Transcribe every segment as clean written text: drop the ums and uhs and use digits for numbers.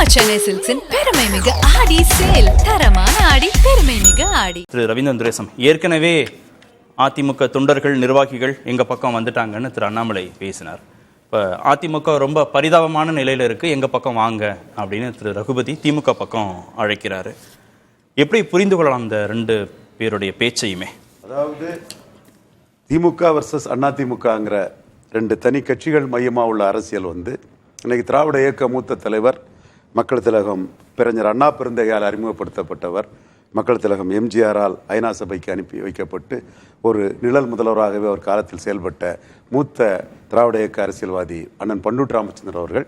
நம்ம சென்னை சில்க்ஸின் பெருமை மிகு ஆடி சேல். தரமான ஆடி, பெருமை மிகு ஆடி. திரு ரவீந்திரன் துரைசம், ஏற்கனவே அதிமுக தொண்டர்கள் நிர்வாகிகள் எங்க பக்கம் வந்துட்டாங்கன்னு திரு அண்ணாமலை பேசினார். இப்போ அதிமுக ரொம்ப பரிதாபமான நிலையில இருக்கு, எங்க பக்கம் வாங்க அப்படின்னு திரு ரகுபதி திமுக பக்கம் அழைக்கிறாரு. எப்படி புரிந்து கொள்ளலாம் இந்த ரெண்டு பேருடைய பேச்சையுமே? அதாவது திமுக வர்சஸ் அதிமுகங்கிற ரெண்டு தனி கட்சிகள் மையமாக உள்ள அரசியல் இன்னைக்கு திராவிட இயக்க மூத்த தலைவர், மக்கள் திலகம் பேரறிஞர் அண்ணா பெருந்தகையால் அறிமுகப்படுத்தப்பட்டவர், மக்கள் திலகம் எம்ஜிஆரால் ஐநா சபைக்கு அனுப்பி வைக்கப்பட்டு ஒரு நிழல் முதல்வராகவே அவர் காலத்தில் செயல்பட்ட மூத்த திராவிட இயக்க அரசியல்வாதி அண்ணன் பண்டூர் ராமச்சந்திரன் அவர்கள்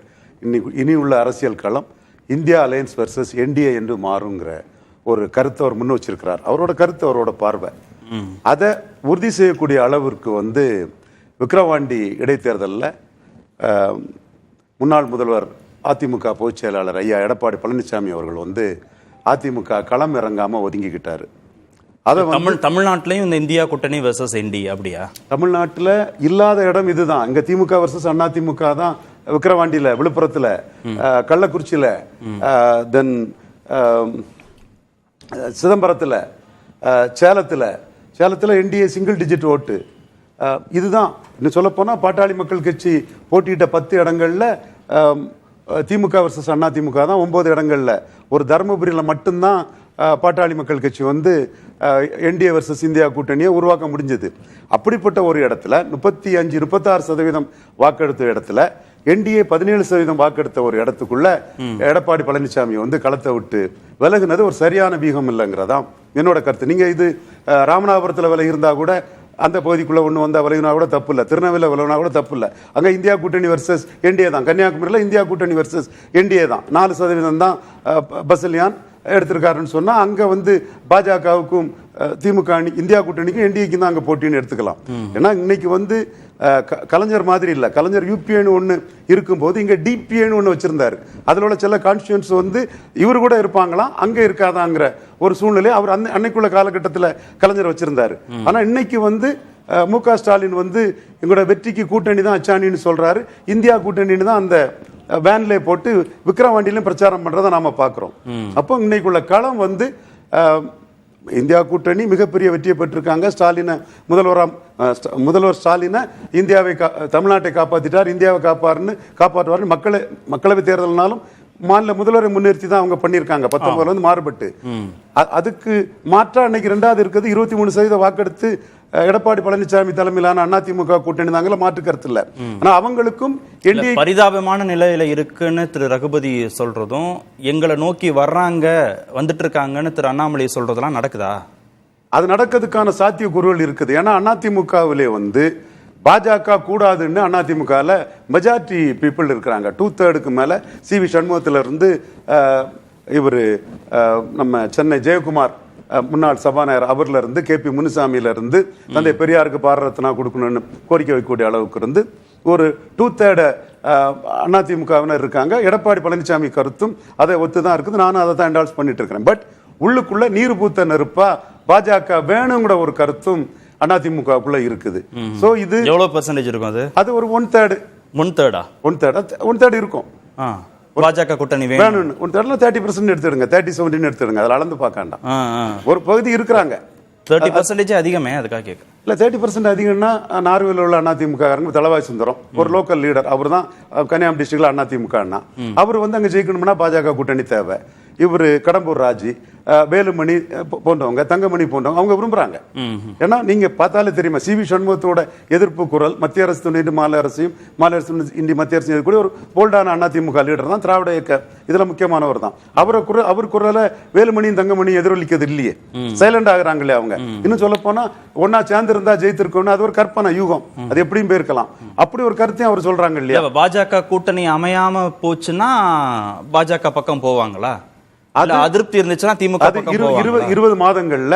இனி உள்ள அரசியல் களம் இந்தியா அலையன்ஸ் வர்சஸ் என்டிஏ என்று மாறுங்கிற ஒரு கருத்தை அவர் முன் வச்சிருக்கிறார். அவரோட கருத்து, அவரோட பார்வை, அதை உறுதி செய்யக்கூடிய அளவிற்கு விக்கிரவாண்டி இடைத்தேர்தலில் முன்னாள் முதல்வர் அதிமுக பொதுச் செயலாளர் ஐயா எடப்பாடி பழனிசாமி அவர்கள் அதிமுக களம் இறங்காமல் ஒதுங்கிக்கிட்டாரு. அதை தமிழ்நாட்டிலையும் இந்த இந்தியா கூட்டணி வர்சஸ் என்டி அப்படியா? தமிழ்நாட்டில் இல்லாத இடம் இதுதான். இங்கே திமுக வர்சஸ் அதிமுக தான். விக்கிரவாண்டியில், விழுப்புரத்தில், கள்ளக்குறிச்சியில், தென் சிதம்பரத்தில், சேலத்தில் என்டிஏ சிங்கிள் டிஜிட் ஓட்டு. இதுதான். இன்னும் சொல்லப்போனால் பாட்டாளி மக்கள் கட்சி போட்டியிட்ட 10 இடங்களில் திமுக வர்சஸ் அதிமுக தான் 9 இடங்களில். ஒரு தருமபுரியில் மட்டும்தான் பாட்டாளி மக்கள் கட்சி என்டிஏ வர்சஸ் இந்தியா கூட்டணியை உருவாக்க முடிஞ்சது. அப்படிப்பட்ட ஒரு இடத்துல 35-36% வாக்கெடுத்த இடத்துல என்டிஏ 17% வாக்கெடுத்த ஒரு இடத்துக்குள்ள எடப்பாடி பழனிசாமி களத்தை விட்டு விலகுனது ஒரு சரியான வீகம் இல்லைங்கிறதான் என்னோட கருத்து. நீங்க இது ராமநாதபுரத்தில் விலகி இருந்தா கூட அந்த பகுதிக்குள்ள விலகினா கூட தப்பு இல்லை, திருநெல்வேலியில் விலகினா கூட தப்பு இல்லை. அங்கே இந்தியா கூட்டணி வர்சஸ் என்டிஏ தான். கன்னியாகுமரியில் இந்தியா கூட்டணி வர்சஸ் என்டிஏ தான். 4% தான் பசல்யான் எடுத்திருக்காருன்னு சொன்னா அங்க பாஜகவுக்கும் திமுக இந்தியா கூட்டணிக்கும் என்டிஏக்கும் தான் அங்க போட்டின்னு எடுத்துக்கலாம். ஏன்னா இன்னைக்கு கலைஞர் மாதிரி இல்லை. கலைஞர் யூபிஏன்னு ஒன்று இருக்கும்போது இங்க டிபிஏன்னு ஒன்று வச்சிருந்தாரு. அதில் உள்ள சில கான்ஸ்டியூன்ஸ் இவரு கூட இருப்பாங்களாம், அங்க இருக்காதாங்கிற ஒரு சூழ்நிலை அவர் அன்னைக்குள்ள காலகட்டத்தில் கலைஞர் வச்சிருந்தாரு. ஆனா இன்னைக்கு மு.க. ஸ்டாலின் எங்களோட வெற்றிக்கு கூட்டணி தான் அச்சாணின்னு சொல்றாரு. இந்தியா கூட்டணின்னு தான் அந்த வேன்ல போட்டு விக்கிரவாண்டியிலும் பிரச்சாரம் பண்றதை நாம பாக்குறோம். அப்போ இன்னைக்குள்ள களம் இந்தியா கூட்டணி மிகப்பெரிய வெற்றியை பெற்றிருக்காங்க. முதல்வர் ஸ்டாலினை இந்தியாவை தமிழ்நாட்டை காப்பாத்திட்டார், இந்தியாவை காப்பாற்றுவார். மக்களவை தேர்தல்னாலும் மாநில முதல்வரை முன்னிறுத்தி தான் அவங்க பண்ணியிருக்காங்க. 19 மாறுபட்டு அதுக்கு மாற்றா இன்னைக்கு 2வது இருக்கிறது 23% வாக்கெடுத்து எடப்பாடி பழனிசாமி தலைமையிலான அதிமுக கூட்டணி தாங்கள, மாற்று கருத்து இல்ல. ஆனா அவங்களுக்கும் பரிதாபமான நிலையில இருக்குன்னு திரு ரகுபதி சொல்றதும், எங்களை நோக்கி வர்றாங்க வந்துட்டு இருக்காங்கன்னு திரு அண்ணாமலை சொல்றதெல்லாம் நடக்குதா? அது நடக்கிறதுக்கான சாத்திய கூறுகள் இருக்குது. ஏன்னா அதிமுகவிலே பாஜக கூடாதுன்னு அதிமுகவில் மெஜாரிட்டி பீப்புள் இருக்கிறாங்க. 2/3 மேல சி.வி. சண்முகத்துல இருந்து இவர் நம்ம சென்னை ஜெயக்குமார் முன்னாள் சபாநாயகர் அவர்ல இருந்து கே.பி. முனுசாமியில இருந்து தந்தை பெரியாருக்கு பாரரத்னா கொடுக்கணும்னு கோரிக்கை வைக்கக்கூடிய அளவுக்கு ஒரு 2/3 அதிமுகவினர் இருக்காங்க. எடப்பாடி பழனிசாமி கருத்தும் அதை ஒத்துதான் இருக்குது. நானும் அதை தான் என்டால்ஸ் பண்ணிட்டு இருக்கிறேன். பட் உள்ளுக்குள்ள நீர் பூத்த நெருப்பா பாஜக வேணுங்கிற ஒரு கருத்தும் அதிமுகக்குள்ள இருக்குது. சோ இது எவ்வளவு பெர்சன்டேஜ் இருக்கும்? அது ஒரு 1/3 இருக்கும். பாஜக கூட்டணி வேணும் 30% எடுத்துடுங்க, 30-70 எடுத்துடுங்க. அதில் அளந்து பார்க்காண்டாம். ஒரு பகுதி இருக்கிறாங்க 30% அதிகமே. அதுக்காக கேட்க இல்ல, 30% அதிகம்னா நார்வேல உள்ள அதிமுக தளவாய் சுந்தரம் ஒரு லோக்கல் லீடர். அவர் தான் கன்னியாகுமரி டிஸ்ட்ரிக்ட்ல அதிமுக அண்ணா. அவர் அங்க ஜெயிக்கணும்னா பாஜக கூட்டணி தேவை. இவரு கடம்பூர் ராஜி, வேலுமணி போன்றவங்க, தங்கமணி போன்றவங்க அவங்க விரும்புறாங்க. ஏன்னா நீங்க பார்த்தாலே தெரியுமா, சி.வி. சண்முகத்தோட எதிர்ப்பு குரல் மத்திய அரசு துணை மாநில அரசையும், மாநில அரசு இந்தி மத்திய அரசு கூட ஒரு போல்டான அதிமுக லீடர் தான், திராவிட இயக்க இதுல முக்கியமானவர் தான். அவர் குரலை வேலுமணியும் தங்கமணி எதிரொலிக்கிறது இல்லையே, சைலண்ட் ஆகுறாங்களே அவங்க. இன்னும் சொல்ல போனா ஒன்னா சேர்ந்து இருந்தா ஜெயித்திருக்கோம்னு அது ஒரு கற்பனை யூகம், அது எப்படியும் போயிருக்கலாம். அப்படி ஒரு கருத்தையும் அவர் சொல்றாங்க இல்லையா? பாஜக கூட்டணி அமையாம போச்சுன்னா பாஜக பக்கம் போவாங்களா? அதிருப்தி இருந்துச்சுன்னா திமுக 20 மாதங்கள்ல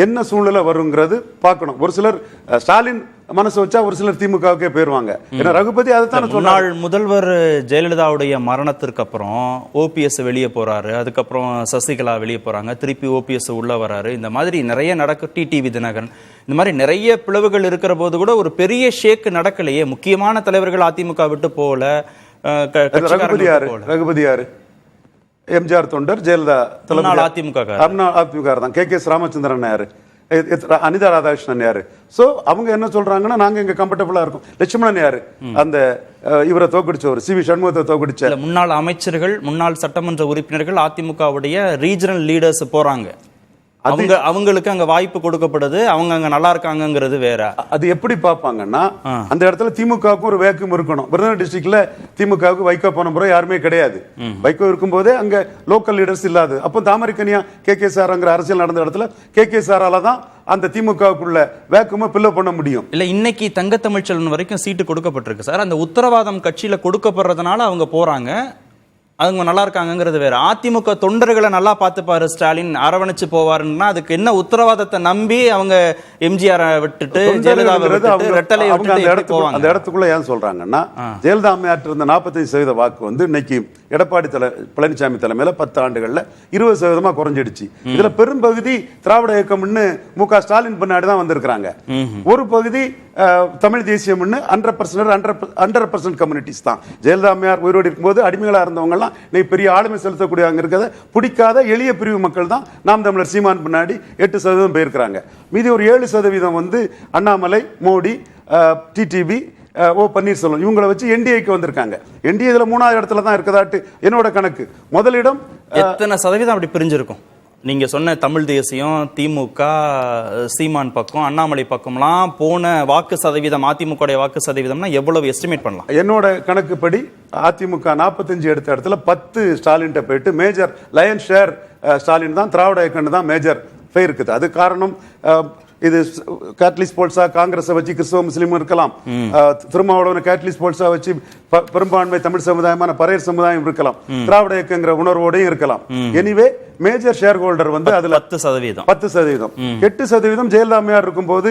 என்ன சூழ்நிலை வருங்கிறது பார்க்கணும். ஒரு சிலர் ஸ்டாலின் மனசு வச்சா ஒரு சிலர் திமுகவுக்கே போயிருவாங்க. ஏன்னா ரகுபதி அதைத்தான் முன்னாள் முதல்வர் ஜெயலலிதாவுடைய மரணத்திற்கு அப்புறம் ஓபிஎஸ் வெளியே போறாரு, அதுக்கப்புறம் சசிகலா வெளியே போறாங்க, திருப்பி ஓபிஎஸ் உள்ள வராரு. இந்த மாதிரி நிறைய நடக்கும். டிடிவி தினகரன், இந்த மாதிரி நிறைய பிளவுகள் இருக்கிற போது கூட ஒரு பெரிய ஷேக் நடக்கலையே. முக்கியமான தலைவர்கள் அதிமுக விட்டு போகல. ரகுபதி யாரு? எம்ஜிஆர் தொண்டர், ஜெயலலிதா முன்னாள் அதிமுக அதிமுக தான். கே.கே.எஸ். ராமச்சந்திரன் யாரு, அனிதா ராதாகிருஷ்ணன் யாரு. சோ அவங்க என்ன சொல்றாங்கன்னா, நாங்க இங்க கம்ஃபர்டபுளா இருக்கும். லட்சுமணன் யாரு, அந்த இவரை தோக்கடிச்சவர், சி.வி. சண்முகத்தை தோக்கடிச்ச முன்னாள் அமைச்சர்கள், முன்னாள் சட்டமன்ற உறுப்பினர்கள், அதிமுகவுடைய ரீஜனல் லீடர்ஸ் போறாங்க. அவங்களுக்கு அங்க வாய்ப்பு கொடுக்கப்படுது, அவங்க அங்க நல்லா இருக்காங்கிறது வேற. அது எப்படி பார்ப்பாங்கன்னா, அந்த இடத்துல திமுகவுக்கு ஒரு வேக்கம் இருக்கணும். விருதுநகர் டிஸ்ட்ரிக்ட்ல திமுகவுக்கு வைகோ போன முறை யாருமே கிடையாது. வைகோ இருக்கும் போதே அங்க லோக்கல் லீடர்ஸ் இல்லாது. அப்போ தாமரைக்கனியா கே.கே.சார்ங்கிற அரசியல் நடந்த இடத்துல கே.கே.சாரால தான் அந்த திமுகவுக்குள்ள வேக்கமா பில்ல பண்ண முடியும். இல்ல, இன்னைக்கு தங்கத்தமிழ்ச்செல்வன் வரைக்கும் சீட்டு கொடுக்கப்பட்டிருக்கு சார். அந்த உத்தரவாதம் கட்சியில கொடுக்கப்படுறதுனால அவங்க போறாங்க, அவங்க நல்லா இருக்காங்கிறது வேற. அதிமுக தொண்டர்களை நல்லா பார்த்துப்பாரு ஸ்டாலின், அரவணைச்சு போவாருன்னா அதுக்கு என்ன உத்தரவாதத்தை நம்பி அவங்க எம்ஜிஆர் விட்டுட்டு ஜெயலலிதாவை விட்டுட்டு ரெட்டலையை விட்டுட்டு போவாங்க? அந்த இடத்துக்குள்ள ஏன் சொல்றாங்கன்னா, ஜெயலலிதா அம்மையாற்று இருந்த 45% வாக்கு வந்து இன்னைக்கு எடப்பாடி பழனிசாமி தலைமையில 10 ஆண்டுகள்ல 20% குறைஞ்சிடுச்சு. இதுல பெரும்பகுதி திராவிட இயக்கம்னு மு.க. ஸ்டாலின் பின்னாடி தான் வந்திருக்காங்க. ஒரு பகுதி தமிழ் தேசியம் 100% கம்யூனிட்டிஸ் தான். ஜெயலலிதா அம்மையார் உயிரோடு இருக்கும்போது அடிமைகளா இருந்தவங்க எல்லாம் பெரிய ஆளுமை செலுத்தக்கூடியவங்க இருக்கிறத பிடிக்காத எளிய பிரிவு மக்கள் தான் நாம் தமிழர் சீமான் பின்னாடி 8% போயிருக்கிறாங்க. மீதி ஒரு 7% வந்து அண்ணாமலை, மோடி, டிடிவி, ஓ பன்னீர்செல்வம் இவங்களை வச்சு என்டிஏக்கு வந்திருக்காங்க. என்டிஏ இதுல 3வது இடத்துல தான் இருக்கதாட்டு என்னோட கணக்கு. முதலிடம் எத்தனை சதவீதம் அப்படி பிரிஞ்சிருக்கும்? நீங்க சொன்ன தமிழ் தேசியம், திமுக, சீமான் பக்கம், அண்ணாமலை பக்கம்லாம் போன வாக்கு சதவீதம், அதிமுக வாக்கு சதவீதம்னா எவ்வளவு எஸ்டிமேட் பண்ணலாம்? என்னோட கணக்குப்படி அதிமுக 45 எடுத்த இடத்துல 10 ஸ்டாலின் போயிட்டு மேஜர் லயன் ஷேர் ஸ்டாலின் தான், திராவிட இயக்கம் தான் மேஜர் இருக்குது. அது காரணம், இது கேட்டலிஸ்ட் போல்ஸா காங்கிரஸை வச்சு கிறிஸ்தவ முஸ்லீம் இருக்கலாம், திருமாவளவன் கேட்டலிஸ்ட் போல்ஸா வச்சு பெரும்பான்மை தமிழ் சமுதாயமான பறையர் சமுதாயம் இருக்கலாம், திராவிட இயக்கங்கிற உணர்வோடையும் இருக்கலாம். எனிவே மேஜர் ஷேர் ஹோல்டர் வந்து அதுல 10%. 8% ஜெயலலிதா அம்மையார் இருக்கும்போது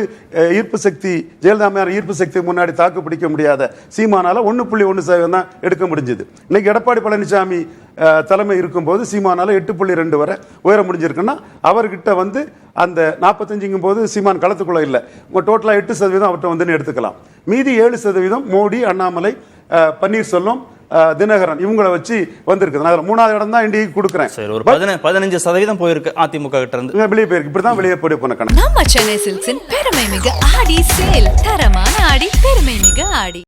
ஈர்ப்பு சக்தி, ஜெயலலிதா அம்மையார் ஈர்ப்பு சக்தி முன்னாடி தாக்கு பிடிக்க முடியாத சீமானால 1.1% தான் எடுக்க முடிஞ்சது. இன்னைக்கு எடப்பாடி பழனிசாமி தலைமை இருக்கும்போது சீமானால 8.2 வரை உயர முடிஞ்சிருக்குன்னா, அவர்கிட்ட வந்து அந்த 45 போது சீமான் களத்துக்குள்ள இல்லை, டோட்டலா 8% அவர்கிட்ட வந்து எடுத்துக்கலாம். மீதி 7% மோடி, அண்ணாமலை, பன்னீர்செல்வம், தினகரன் இவங்களை வச்சு வந்திருக்கு. நான் 3வது இடம் தான் இன்றைக்கு கொடுக்குறேன். சரி, ஒரு 15% போயிருக்கு அதிமுக கிட்ட இருந்து வெளியே போயிருக்கு. இப்படிதான் வெளியே போன கணக்கு. நம்ம சென்னை சில்க்ஸின் பெருமை மிக ஆடி சேல், தரமான ஆடி, பெருமை மிக ஆடி.